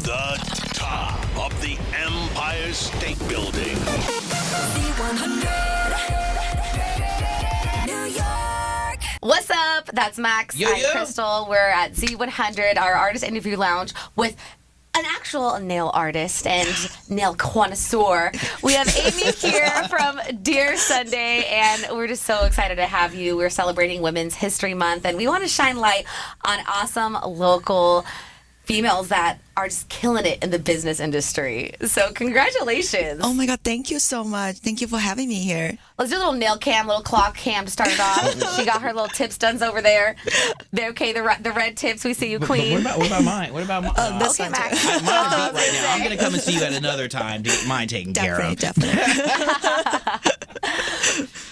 The top of the Empire State Building. Z100, New York. What's up? That's Max. Yo, I'm Crystal. We're at Z100, our artist interview lounge, with an actual nail artist and nail connoisseur. We have Amy here from Dear Sunday, and we're just so excited to have you. We're celebrating Women's History Month, and we want to shine light on awesome local females that are just killing it in the business industry. So congratulations. Oh my God, thank you so much. Thank you for having me here. Let's do a little nail cam, little clock cam to start it off. She got her little tips done over there. They're okay, the red tips. We see you, queen. What about mine? What about mine? That's Okay, fine Max. too. Mine are beat right now. I'm going to come and see you at another time to get mine taken care of. Definitely.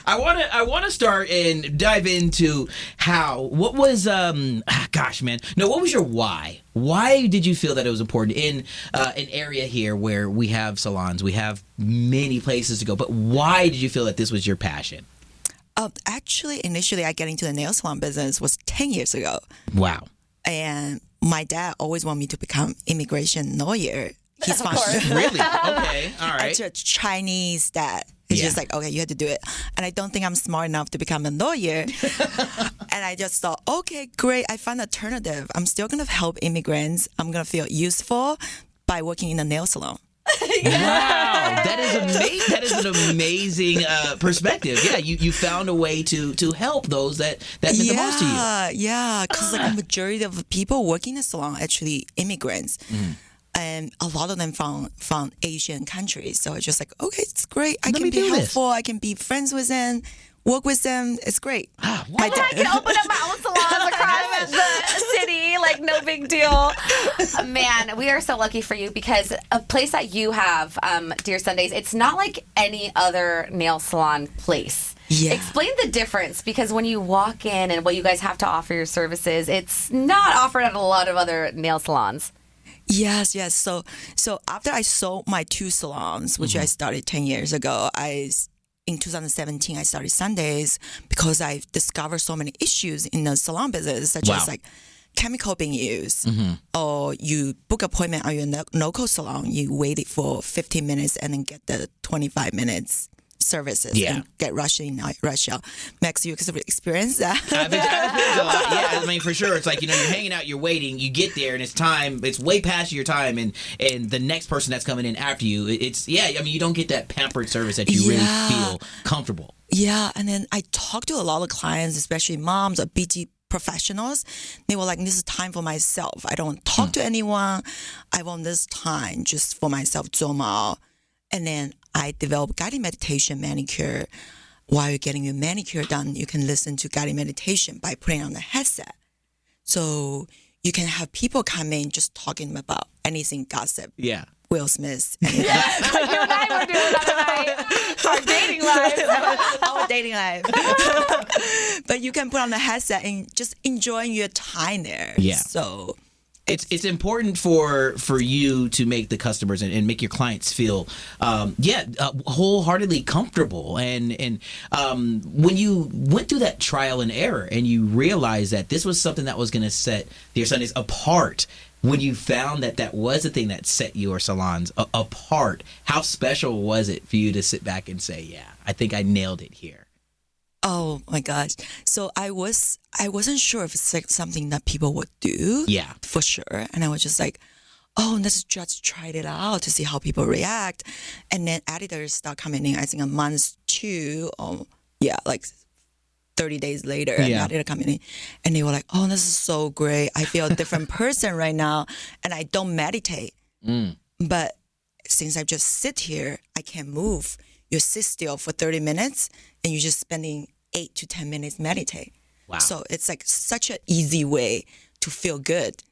I want to start and dive into what was what was your why? Why did you feel that it was important in an area here where we have salons, we have many places to go, but why did you feel that this was your passion? Actually, initially, I got into the nail salon business was 10 years ago. Wow. And my dad always wanted me to become immigration lawyer. He's from Really? Okay. All right. It's a Chinese dad. He's just like, okay, you had to do it. And I don't think I'm smart enough to become a lawyer. And I just thought, okay, great. I found an alternative. I'm still going to help immigrants. I'm going to feel useful by working in a nail salon. Wow, that is amazing. That is an amazing perspective. Yeah, you found a way to help those that meant the most to you. Yeah, because like a majority of the people working in the salon are actually immigrants. And a lot of them from Asian countries. So it's just like, okay, it's great. I can be helpful. I can be friends with them, work with them. It's great. I can open up my own salons across the city, like no big deal. Man, we are so lucky for you because a place that you have, Dear Sundays, it's not like any other nail salon place. Yeah. Explain the difference, because when you walk in and what you guys have to offer your services, it's not offered at a lot of other nail salons. Yes. So after I sold my 2 salons, which I started 10 years ago, in 2017, I started Sundays because I discovered so many issues in the salon business, such as like chemical being used, or you book appointment at your local salon, you waited for 15 minutes and then get the 25 minutes services and get rushed in, rush out. Max, you experience that? I've experienced a lot. Yeah, I mean, for sure. It's like, you're hanging out, you're waiting, you get there, and it's time. It's way past your time, and the next person that's coming in after you, you don't get that pampered service that you really feel comfortable. Yeah, and then I talked to a lot of clients, especially moms or BT professionals. They were like, this is time for myself. I don't talk to anyone. I want this time just for myself, zoom out. And then I developed guided meditation manicure. While you're getting your manicure done, you can listen to guided meditation by putting on the headset. So you can have people come in just talking about anything gossip. Yeah. Will Smith. Like you and I were doing the other night. Our dating lives. Our dating life. But you can put on the headset and just enjoying your time there. Yeah. So it's important for you to make the customers and make your clients feel wholeheartedly comfortable, and when you went through that trial and error and you realized that this was something that was going to set Dear Sundays apart, when you found that was the thing that set your salons apart, how special was it for you to sit back and say, yeah, I think I nailed it here? Oh my gosh. So I wasn't sure if it's like something that people would do. Yeah. For sure. And I was just like, oh, let's just try it out to see how people react. And then editors start coming in, I think a month, 2, like 30 days later, an editor coming in. And they were like, oh, this is so great. I feel a different person right now. And I don't meditate. But since I just sit here, I can't move. You sit still for 30 minutes and you're just spending 8 to 10 minutes meditate. Wow. So it's like such an easy way to feel good.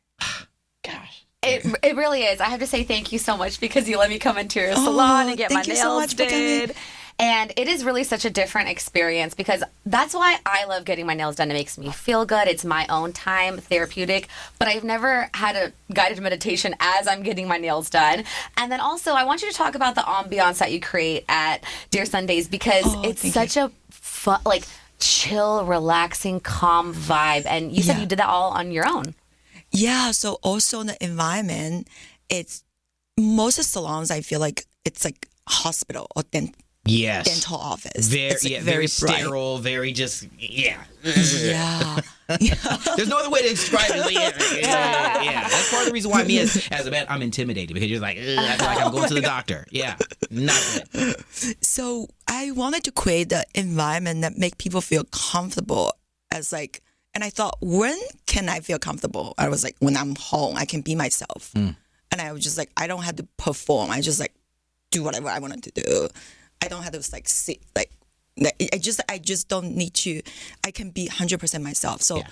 Gosh. It really is. I have to say thank you so much because you let me come into your salon and get my nails did. And it is really such a different experience because that's why I love getting my nails done. It makes me feel good. It's my own time, therapeutic. But I've never had a guided meditation as I'm getting my nails done. And then also, I want you to talk about the ambiance that you create at Dear Sundays because it's such a fun, like chill, relaxing, calm vibe. And you said you did that all on your own. Yeah, so also the environment it's most of salons, I feel like it's like hospital or Yes. dental office. Very, It's like very bright. sterile, very just, yeah. Yeah. There's no other way to describe it. Like, yeah. That's part of the reason why me as a man, I'm intimidated because you're like, I feel like I'm going to the doctor. Yeah, not good. So I wanted to create the environment that make people feel comfortable as like, and I thought, when can I feel comfortable? I was like, when I'm home, I can be myself. And I was just like, I don't have to perform. I just like do whatever I wanted to do. I don't have to like sit like I just don't need to. I can be 100% myself. So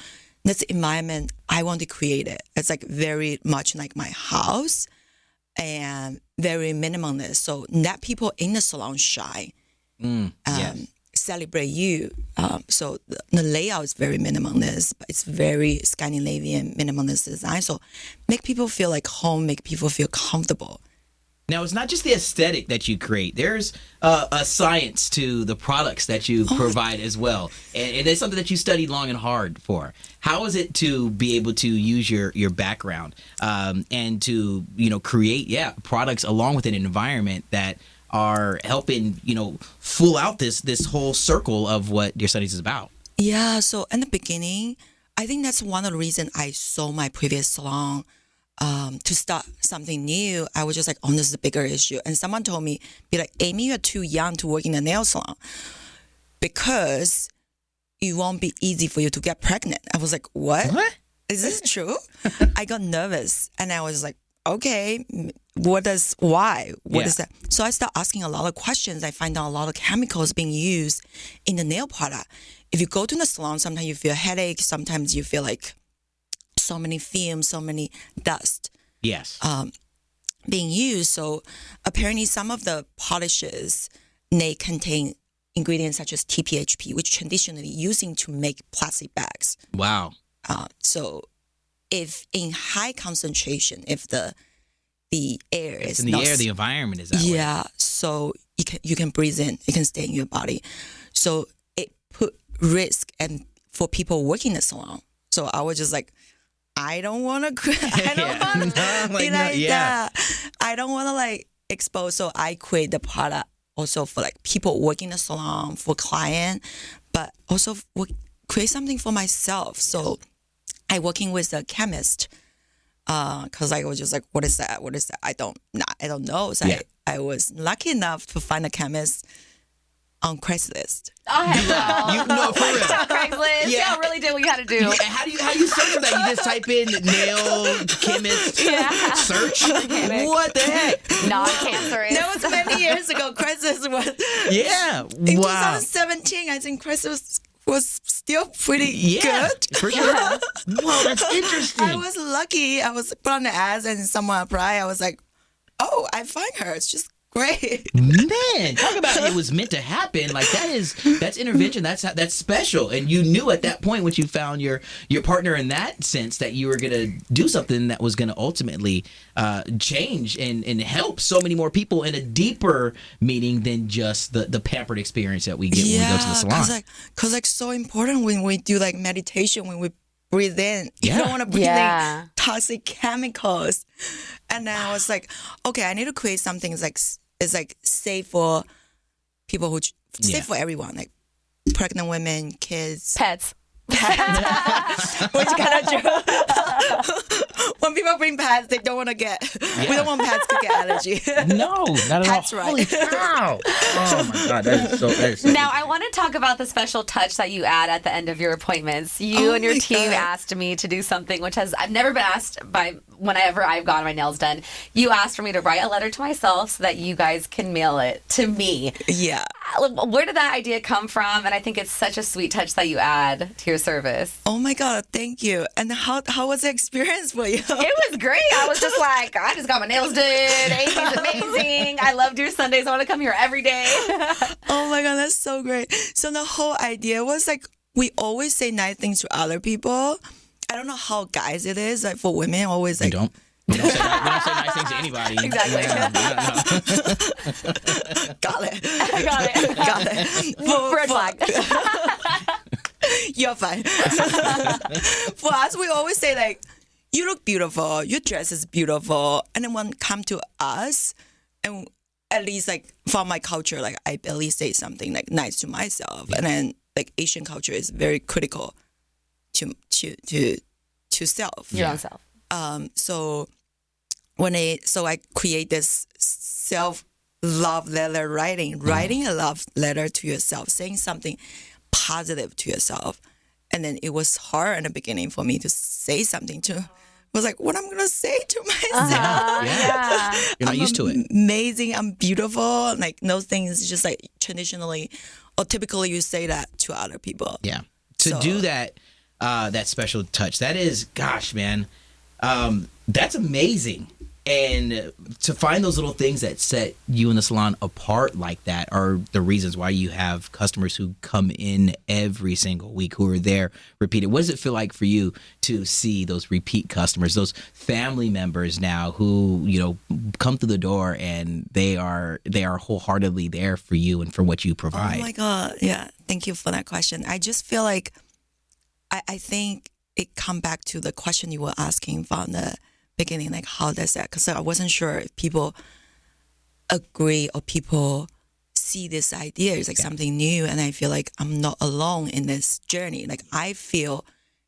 that's the environment I want to create it. It's like very much like my house and very minimalist. So that people in the salon shine, celebrate you. So the layout is very minimalist, but it's very Scandinavian minimalist design. So make people feel like home, make people feel comfortable. Now, it's not just the aesthetic that you create. There's a science to the products that you provide as well. And it's something that you studied long and hard for. How is it to be able to use your background and to, create, products along with an environment that are helping, full out this whole circle of what your studies is about? Yeah, so in the beginning, I think that's one of the reasons I sold my previous salon. To start something new, I was just like, this is a bigger issue. And someone told me, be like, Amy, you're too young to work in a nail salon because it won't be easy for you to get pregnant. I was like, what? Is this true? I got nervous and I was like, okay, why? What is that? So I start asking a lot of questions. I find out a lot of chemicals being used in the nail product. If you go to the salon, sometimes you feel a headache. Sometimes you feel like so many fumes, so many dust being used. So apparently some of the polishes, they contain ingredients such as TPHP, which traditionally using to make plastic bags. Wow. So if in high concentration, if the air it's is in the air, the environment is that way. Yeah, so you can breathe in, it can stay in your body. So it put risk and for people working in the salon. So I was just like, I don't want to be like that. I don't want to like expose. So I create the product also for like people working in the salon, for client, but also create something for myself. So I working with a chemist because I was just like, what is that? What is that? I don't know. So I was lucky enough to find a chemist on Craigslist. You know, for real. Craigslist. Yeah, really did what you had to do. Yeah, how do you search for that? You just type in nail chemist search. What the heck? Non-cancerous. That was many years ago. Craigslist was. Yeah. In Wow. 2017, I think Craigslist was still pretty good. For sure. Wow, that's interesting. I was lucky. I was put on the ads and someone applied. I was like, oh, I find her. It's just great. Man, talk about it was meant to happen. Like that's intervention. That's special. And you knew at that point when you found your partner in that sense that you were gonna do something that was gonna ultimately change and help so many more people in a deeper meaning than just the pampered experience that we get when we go to the salon. Cause so important when we do like meditation, when we breathe in. You don't want to breathe in toxic chemicals. And then I was like, okay, I need to create something is like safe for people safe for everyone, like pregnant women, kids, Pets. which kind of true. When people bring pets, they don't want to get. We don't want pets to get allergy. No, not at That's all. right. Holy cow! Oh my god, that is so. Now, I want to talk about the special touch that you add at the end of your appointments. You and your team asked me to do something which I've never been asked by whenever I've gotten my nails done. You asked for me to write a letter to myself so that you guys can mail it to me. Yeah. Where did that idea come from? And I think it's such a sweet touch that you add to your service. Oh my god, thank you. And how was the experience for you? It was great. I was just like, I just got my nails done. Amy's amazing. I loved your Sundays. I want to come here every day. Oh my god, that's so great. So the whole idea was like, we always say nice things to other people. I don't know how guys it is. Like for women, always like. We don't say nice things to anybody. Exactly. Got it. Got it. Red flag. You're fine. For us, we always say like, you look beautiful, your dress is beautiful. And then when come to us, and at least like from my culture, like I at least say something like nice to myself. And then like Asian culture is very critical to self. Your own self. So I create this self love letter writing a love letter to yourself, saying something positive to yourself. And then it was hard in the beginning for me to say something to. I was like, what I'm gonna say to myself? Yeah. You're not used to it. Amazing, I'm beautiful. Like those things, just like traditionally or typically you say that to other people. Yeah. To do that, that special touch, that is, gosh, man, that's amazing. And to find those little things that set you in the salon apart like that are the reasons why you have customers who come in every single week, who are there repeated. What does it feel like for you to see those repeat customers, those family members now who, you know, come through the door and they are wholeheartedly there for you and for what you provide? Oh my God. Yeah. Thank you for that question. I just feel like I think it come back to the question you were asking from the beginning, like how does that, because I wasn't sure if people agree or people see this idea as like something new, and I feel like I'm not alone in this journey. Like I feel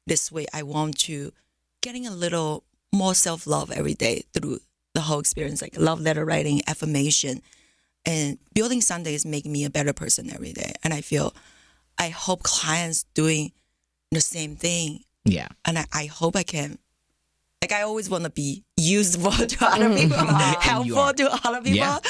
this way. I want to getting a little more self-love every day through the whole experience, like love letter writing, affirmation, and building Sundays make me a better person every day. And I hope clients doing the same thing. Yeah. And I hope I can. Like I always want to be useful to other people, helpful to other people. Yeah.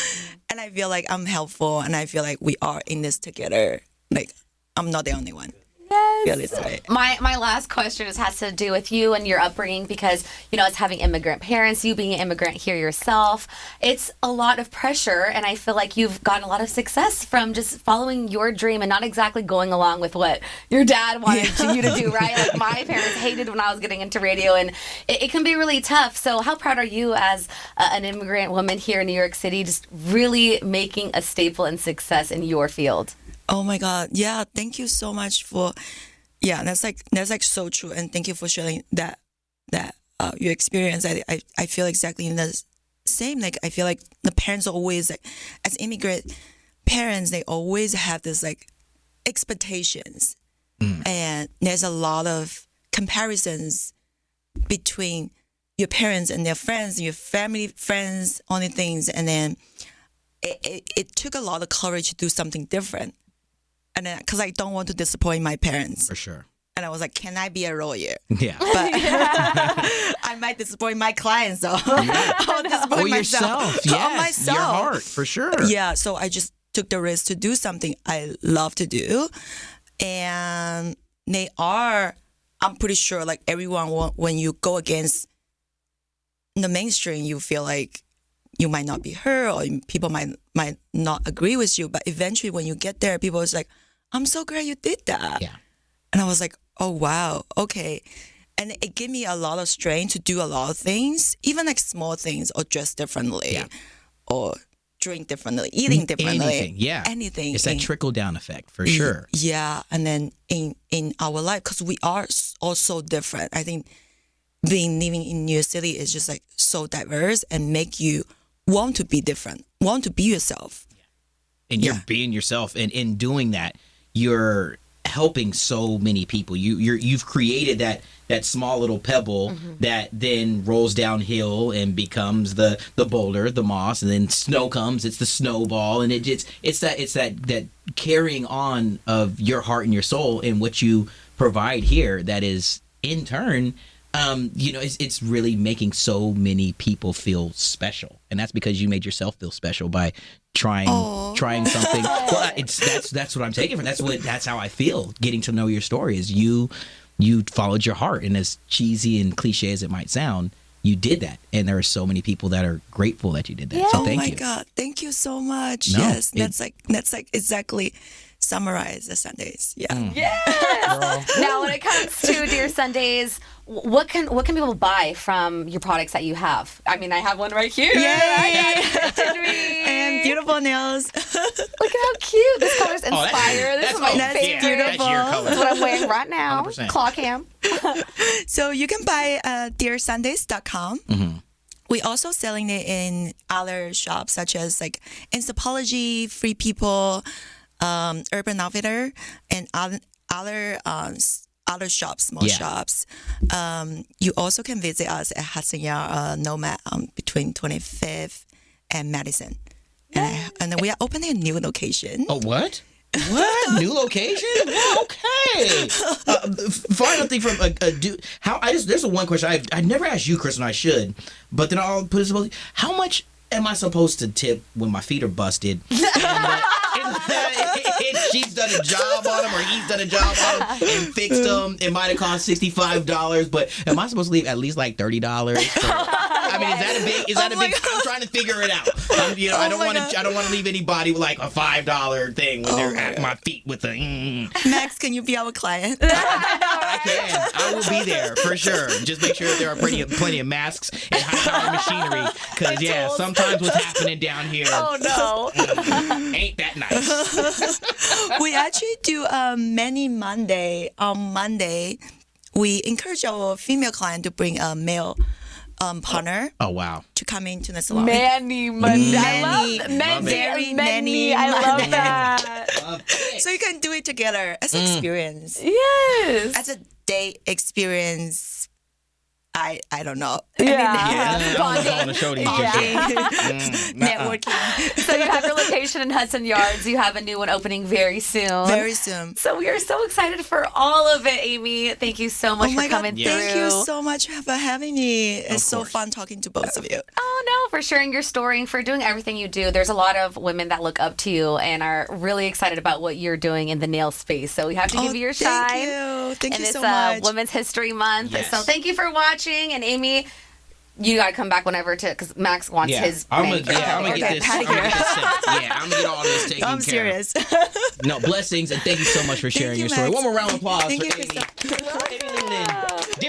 And I feel like I'm helpful, and I feel like we are in this together. Like I'm not the only one. Yes. Feel this way. My last question just has to do with you and your upbringing, because, you know, it's having immigrant parents, you being an immigrant here yourself. It's a lot of pressure, and I feel like you've gotten a lot of success from just following your dream and not exactly going along with what your dad wanted you to do, right? Like my parents hated when I was getting into radio, and it can be really tough. So how proud are you as an immigrant woman here in New York City, just really making a staple and success in your field? Oh my God. Yeah. Thank you so much for, that's like so true. And thank you for sharing that your experience. I feel exactly in the same. Like, I feel like the parents always, like, as immigrant parents, they always have this like expectations. And there's a lot of comparisons between your parents and their friends, your family, friends, only things. And then it took a lot of courage to do something different. And then, because I don't want to disappoint my parents. For sure. And I was like, can I be a lawyer? Yeah. But I might disappoint my clients, though. I'll disappoint Or myself. yourself. Yes. Myself. Your heart, for sure. Yeah. So I just took the risk to do something I love to do. And I'm pretty sure, like everyone, when you go against the mainstream, you feel like you might not be heard, or people might not agree with you. But eventually when you get there, people is like, I'm so glad you did that. Yeah. And I was like, oh, wow. Okay. And it gave me a lot of strength to do a lot of things, even like small things, or dress differently, or drink differently, eating differently. Anything. Yeah. Anything. It's that trickle down effect, for sure. Yeah. And then in our life, because we are all so different. I think living in New York City is just like so diverse and make you want to be different, want to be yourself. And you're being yourself, and in doing that, you're helping so many people. You've created that small little pebble that then rolls downhill and becomes the boulder, the moss, and then snow comes, it's the snowball, and it's that carrying on of your heart and your soul and what you provide here that is in turn it's really making so many people feel special, and that's because you made yourself feel special by trying something. Well, that's what I'm taking from. That's how I feel. Getting to know your story is you followed your heart, and as cheesy and cliche as it might sound, you did that, and there are so many people that are grateful that you did that. Yeah. So thank you. Oh my God, thank you so much. No, yes, that's like exactly summarize the Sundays. Yeah. Yes. Now, when it comes to Dear Sundays, what can people buy from your products that you have? I mean, I have one right here. And beautiful nails. Look at how cute. This color's Inspire. This is my favorite. Beautiful. That's your color. That's what I'm wearing right now. 100%. Claw cam. So you can buy dearsundays.com. We also selling it in other shops such as like Instapology, Free People, Urban Outfitter, and other shops, small shops. You also can visit us at Hudson Yard, Nomad, between 25th and Madison. And we are opening a new location. Oh, what? What? New location? Okay. Final thing from a dude. There's one question I never asked you, Chris, and I should, but then I'll put it. How much am I supposed to tip when my feet are busted? And she's done a job on them, or he's done a job on them and fixed them. It might have cost $65, but am I supposed to leave at least like $30? I mean, is that a big? I'm trying to figure it out. I don't want to leave anybody with like a $5 thing when they're at my feet with a. Max, can you be our client? I can. I will be there for sure. Just make sure that there are plenty of masks and high-powered machinery, because sometimes what's happening down here. Oh no. Ain't that nice? We actually do Many Monday. On Monday, we encourage our female client to bring a male partner. Oh wow! To come into the salon. Many Monday. I love many. I love that. So you can do it together as an experience. Yes. As a date experience. I don't know. Bonding. On the show to Networking. So you have your location in Hudson Yards. You have a new one opening very soon. Very soon. So we are so excited for all of it, Amy. Thank you so much for coming through. Thank you so much for having me. It's so fun talking to both of you. Oh, no, for sharing your story and for doing everything you do. There's a lot of women that look up to you and are really excited about what you're doing in the nail space. So we have to give you your shine. Thank you. Thank you so much. much. Women's History Month. Yes. So thank you for watching. And Amy, you got to come back whenever because Max wants his. I'm gonna get this. I'm gonna get all this taken care of. I'm serious. No, blessings, and thank you so much for sharing your story. One more round of applause Thank for you, Amy. Krista. Amy Ling.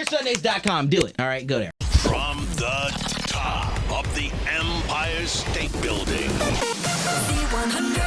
DearSundays.com. Do it. All right, go there. From the top of the Empire State Building. Z100.